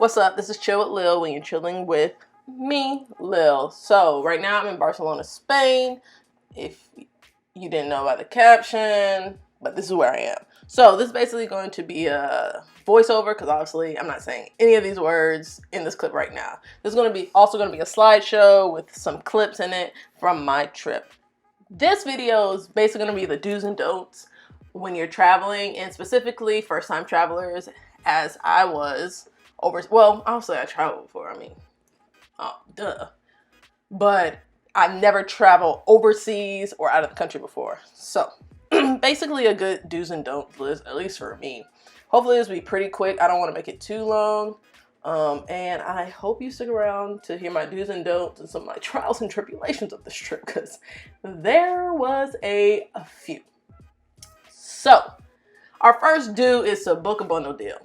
What's up? This is Chill with Lil when you're chilling with me, Lil. So, right now I'm in Barcelona, Spain. If you didn't know by the caption, but this is where I am. So, this is basically going to be a voiceover because obviously I'm not saying any of these words in this clip right now. This is going to be also going to be a slideshow with some clips in it from my trip. This video is basically going to be the do's and don'ts when you're traveling, and specifically first-time travelers, as I was. Well, obviously I traveled before, but I've never traveled overseas or out of the country before. So, basically a good do's and don'ts list, at least for me. Hopefully this will be pretty quick. I don't want to make it too long. And I hope you stick around to hear my do's and don'ts and some of my trials and tribulations of this trip, because there was a few. So, our first do is to book a bundle deal.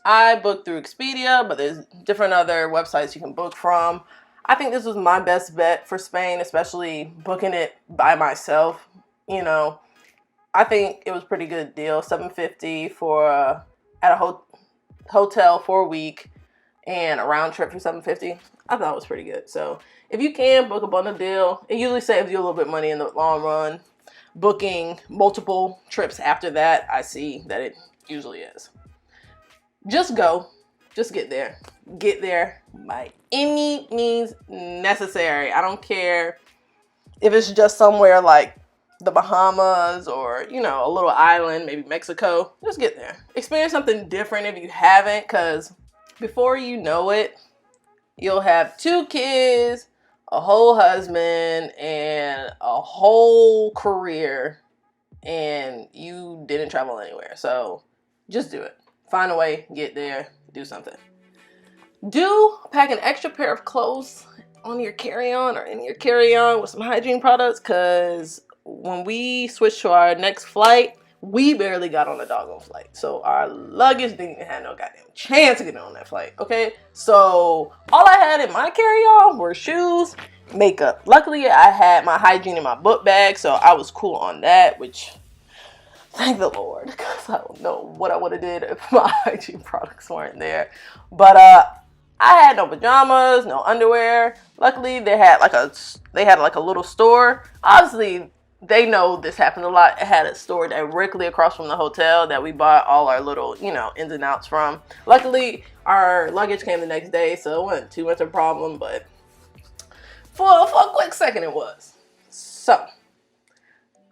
I booked through Expedia, but there's different other websites you can book from. I think this was my best bet for Spain, especially booking it by myself. You know, I think it was a pretty good deal. $750 for at a hotel for a week, and a round trip for $750. I thought it was pretty good. So if you can book a bundle deal, it usually saves you a little bit of money in the long run. Booking multiple trips after that, I see that it usually is. Just go. Just get there. Get there by any means necessary. I don't care if it's just somewhere like the Bahamas or, you know, a little island, maybe Mexico. Just get there. Experience something different if you haven't, because before you know it, you'll have 2 kids, a whole husband, and a whole career, and you didn't travel anywhere. So just do it. Find a way, get there, do something. Do pack an extra pair of clothes on your carry-on or in your carry-on with some hygiene products, because when we switched to our next flight, we barely got on a doggone flight. So our luggage didn't have no goddamn chance to get on that flight, okay? So all I had in my carry-on were shoes, makeup. Luckily, I had my hygiene in my book bag, so I was cool on that, which... thank the Lord, because I don't know what I would have did if my hygiene products weren't there. But I had no pajamas, no underwear. Luckily, they had like a little store. Obviously, they know this happened a lot. It had a store directly across from the hotel that we bought all our little, you know, ins and outs from. Luckily, our luggage came the next day, so it wasn't too much of a problem. But for a quick second, it was. So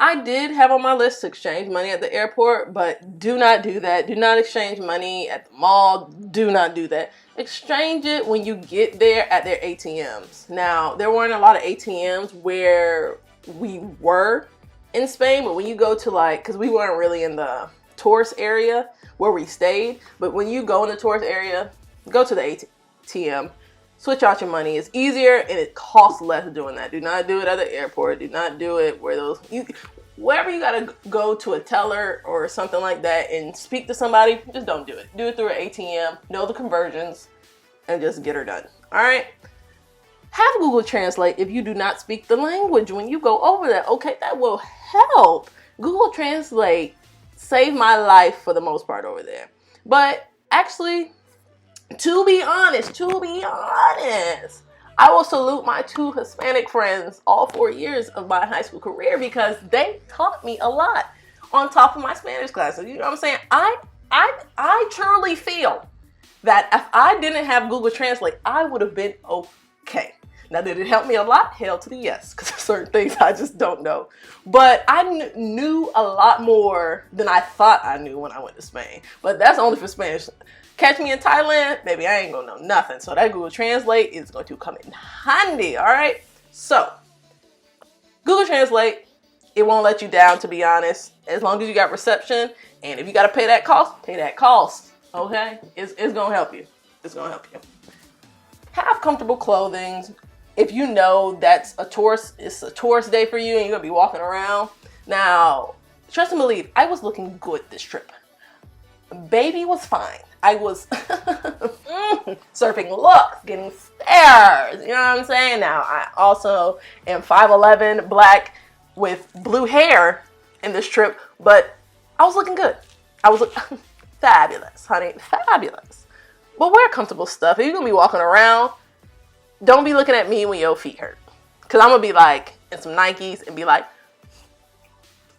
I did have on my list to exchange money at the airport, but do not do that. Do not exchange money at the mall. Do not do that. Exchange it when you get there at their ATMs. Now, there weren't a lot of ATMs where we were in Spain, but when you go to because we weren't really in the tourist area where we stayed, but when you go in the tourist area, go to the ATM. Switch out your money. It's easier and it costs less doing that. Do not do it at the airport. Do not do it where wherever you gotta go to a teller or something like that and speak to somebody, just don't do it. Do it through an ATM, know the conversions, and just get her done. All right? Have Google Translate if you do not speak the language when you go over there. Okay, that will help. Google Translate saved my life for the most part over there. But actually, to be honest, I will salute my 2 Hispanic friends all 4 years of my high school career, because they taught me a lot on top of my Spanish classes. You know what I'm saying? I truly feel that if I didn't have Google Translate, I would have been okay. Now, did it help me a lot? Hell to the yes, because there's certain things I just don't know. But I knew a lot more than I thought I knew when I went to Spain. But that's only for Spanish. Catch me in Thailand, baby, I ain't gonna know nothing. So that Google Translate is going to come in handy, all right? So, Google Translate, it won't let you down, to be honest, as long as you got reception. And if you gotta pay that cost, okay? It's gonna help you. It's gonna help you. Have comfortable clothing. If you know it's a tourist day for you and you're gonna be walking around. Now, trust and believe, I was looking good this trip. Baby was fine. I was surfing looks, getting stares, you know what I'm saying? Now, I also am 5'11", black, with blue hair in this trip, but I was looking good. I was fabulous, honey, fabulous. But wear comfortable stuff. If you're going to be walking around, don't be looking at me when your feet hurt. Because I'm going to be like, in some Nikes and be like,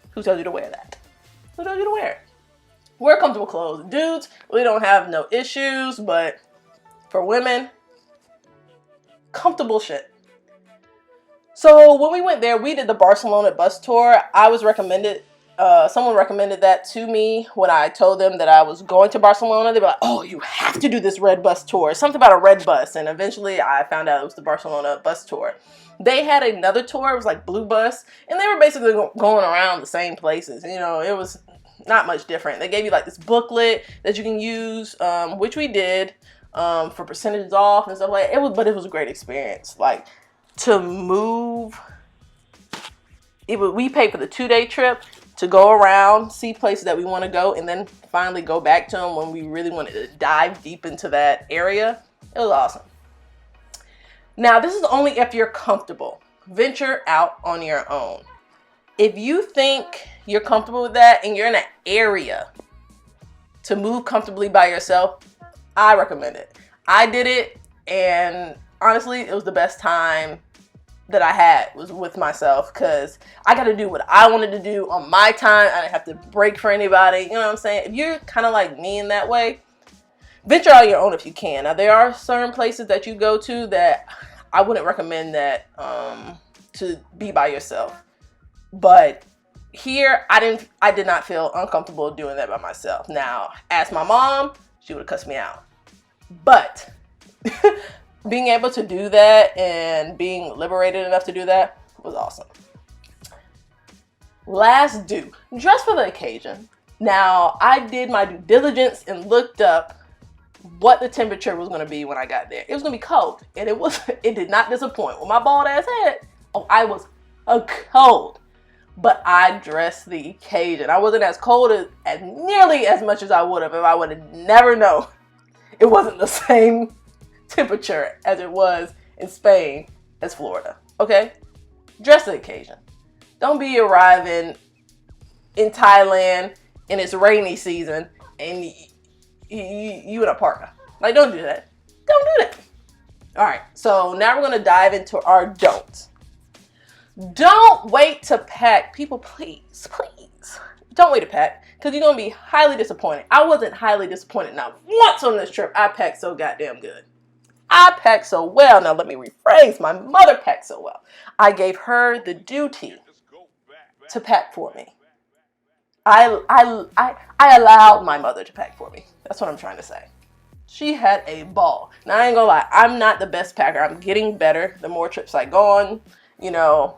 who told you to wear that? Who told you to wear it? Wear comfortable clothes. Dudes really don't have no issues, but for women, comfortable shit. So when we went there, we did the Barcelona bus tour. Someone recommended that to me when I told them that I was going to Barcelona. They were like, oh, you have to do this red bus tour. Something about a red bus. And eventually I found out it was the Barcelona bus tour. They had another tour. It was like Blue Bus. And they were basically going around the same places. You know, it was not much different. They gave you like this booklet that you can use, which we did, for percentages off and stuff like that. But it was a great experience. Like, to move, we paid for the 2-day trip to go around, see places that we want to go, and then finally go back to them when we really wanted to dive deep into that area. It was awesome. Now, this is only if you're comfortable. Venture out on your own. If you think you're comfortable with that and you're in an area to move comfortably by yourself, I recommend it. I did it, and honestly, it was the best time that I had was with myself, because I got to do what I wanted to do on my time. I didn't have to break for anybody. You know what I'm saying? If you're kind of like me in that way, venture out on your own if you can. Now, there are certain places that you go to that I wouldn't recommend that to be by yourself. But here, I did not feel uncomfortable doing that by myself. Now, ask my mom, she would have cussed me out. But being able to do that and being liberated enough to do that was awesome. Last do, dress for the occasion. Now, I did my due diligence and looked up what the temperature was going to be when I got there. It was going to be cold, and it did not disappoint. With my bald ass head, I was cold, but I dressed the occasion. I wasn't as cold as nearly as much as I would have if I would have never known it wasn't the same temperature as it was in Spain as Florida. Okay? Dress the occasion. Don't be arriving in Thailand and it's rainy season and you in a parka. Like, don't do that. Don't do that. All right. So now we're going to dive into our don'ts. Don't wait to pack. People, please, don't wait to pack, because you're going to be highly disappointed. I wasn't highly disappointed not once on this trip. I packed so goddamn good. I packed so well. Now let me rephrase. My mother packed so well. I gave her the duty to pack for me. I allowed my mother to pack for me. That's what I'm trying to say. She had a ball. Now, I ain't gonna lie. I'm not the best packer. I'm getting better the more trips I go on. You know,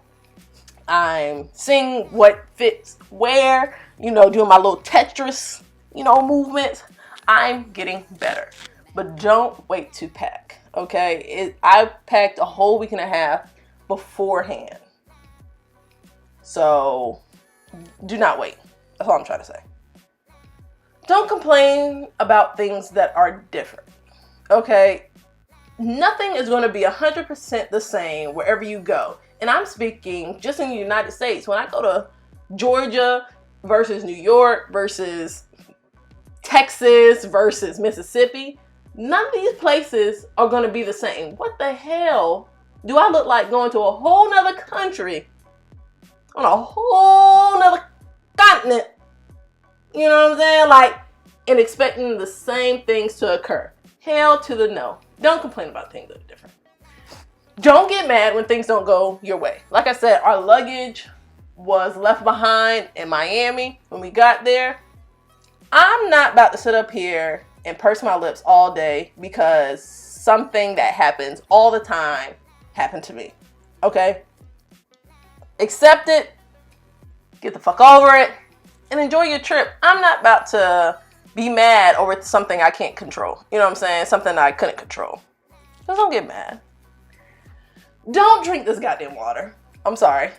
I'm seeing what fits where. You know, doing my little Tetris, movements. I'm getting better. But don't wait to pack. Okay, I packed a whole week and a half beforehand. So do not wait. That's all I'm trying to say. Don't complain about things that are different. Okay, nothing is going to be 100% the same wherever you go. And I'm speaking just in the United States. When I go to Georgia versus New York versus Texas versus Mississippi, none of these places are going to be the same. What the hell do I look like going to a whole nother country on a whole nother continent? You know what I'm saying? Like, and expecting the same things to occur. Hell to the no. Don't complain about things that are different. Don't get mad when things don't go your way. Like I said, our luggage was left behind in Miami when we got there. I'm not about to sit up here and purse my lips all day because something that happens all the time happened to me. Okay? Accept it, get the fuck over it, and enjoy your trip. I'm not about to be mad over something I can't control. You know what I'm saying? Something I couldn't control. Just don't get mad. Don't drink this goddamn water. I'm sorry.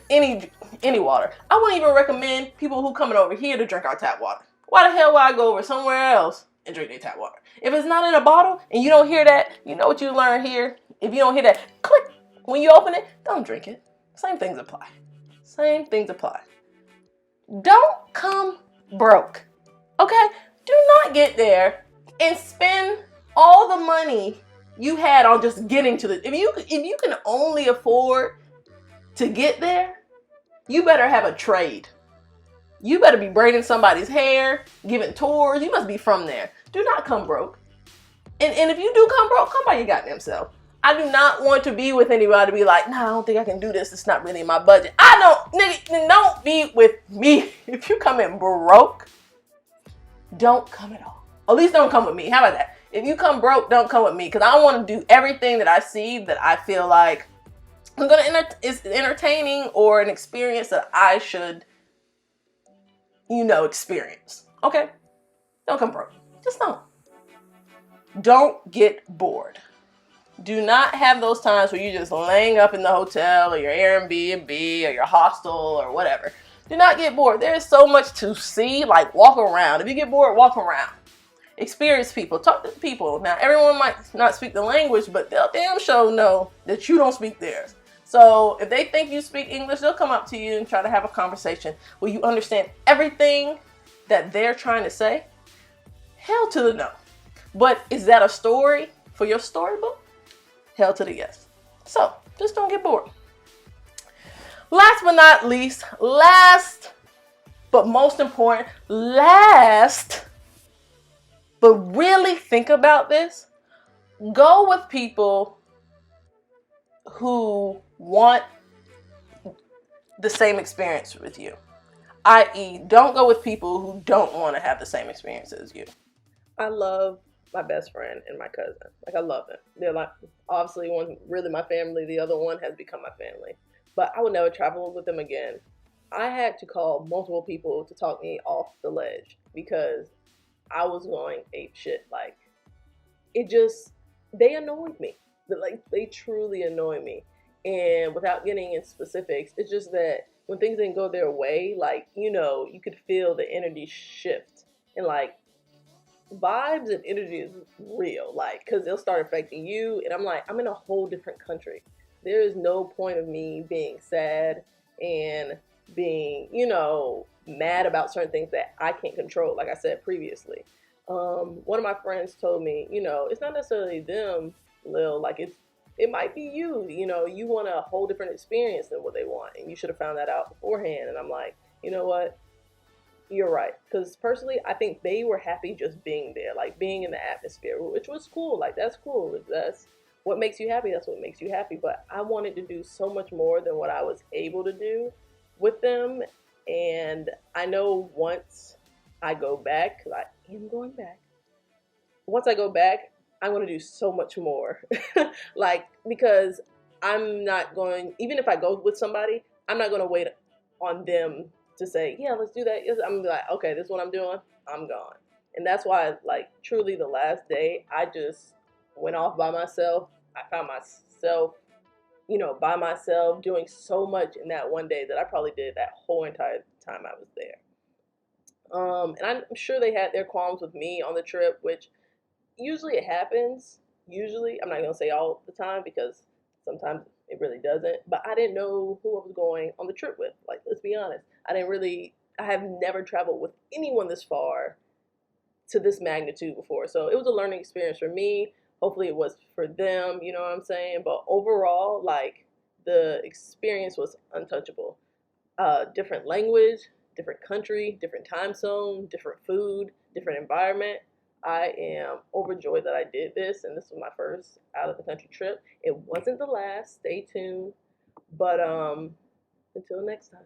Any water. I wouldn't even recommend people who coming over here to drink our tap water. Why the hell would I go over somewhere else and drink their tap water? If it's not in a bottle and you don't hear that, you know what you learn here? If you don't hear that click when you open it, don't drink it. Same things apply. Same things apply. Don't come broke. Okay? Do not get there and spend all the money you had on just getting to the, if you can only afford to get there, you better have a trade. You better be braiding somebody's hair, giving tours. You must be from there. Do not come broke. And if you do come broke, come by your goddamn self. I do not want to be with anybody to be like, nah, I don't think I can do this. It's not really in my budget. I don't, nigga, don't be with me. If you come in broke, don't come at all. At least don't come with me. How about that? If you come broke, don't come with me. Because I want to do everything that I see that I feel like is entertaining or an experience that I should, experience. Okay? Don't come broke. Just don't. Don't get bored. Do not have those times where you're just laying up in the hotel or your Airbnb or your hostel or whatever. Do not get bored. There's so much to see. Like, walk around. If you get bored, walk around. Experience people. Talk to people. Now, everyone might not speak the language, but they'll damn sure know that you don't speak theirs. So if they think you speak English, they'll come up to you and try to have a conversation where you understand everything that they're trying to say. Hell to the no. But is that a story for your storybook? Hell to the yes. So just don't get bored. Last but not least, but most important, but really think about this. Go with people who want the same experience with you. I.e., don't go with people who don't want to have the same experience as you. I love my best friend and my cousin. Like, I love them. They're like, obviously, one really my family. The other one has become my family. But I would never travel with them again. I had to call multiple people to talk me off the ledge because I was going ape shit. Like, they annoyed me. Like, they truly annoy me. And without getting in specifics, it's just that when things didn't go their way, like, you could feel the energy shift. And, like, vibes and energy is real, like, because they'll start affecting you. And I'm like, I'm in a whole different country. There is no point of me being sad and being, mad about certain things that I can't control, like I said previously. One of my friends told me, it's not necessarily them, Lil, like it might be you, you want a whole different experience than what they want, and you should have found that out beforehand. And I'm like, you know what? You're right. Because personally, I think they were happy just being there, like being in the atmosphere, which was cool. Like, that's cool. If that's what makes you happy, that's what makes you happy. But I wanted to do so much more than what I was able to do with them. And I know once I go back, because I am going back, once I go back, I'm going to do so much more. Like, because I'm not going, even if I go with somebody, I'm not going to wait on them to say, yeah, let's do that. I'm like, okay, this is what I'm doing. I'm gone. And that's why, like, truly the last day, I just went off by myself. I found myself, by myself doing so much in that one day that I probably did that whole entire time I was there. And I'm sure they had their qualms with me on the trip, which usually it happens. Usually, I'm not going to say all the time because sometimes it really doesn't. But I didn't know who I was going on the trip with. Like, let's be honest. I have never traveled with anyone this far to this magnitude before. So it was a learning experience for me. Hopefully it was for them, you know what I'm saying? But overall, like, the experience was untouchable. Different language, different country, different time zone, different food, different environment. I am overjoyed that I did this, and this was my first out of the country trip. It wasn't the last. Stay tuned. But until next time.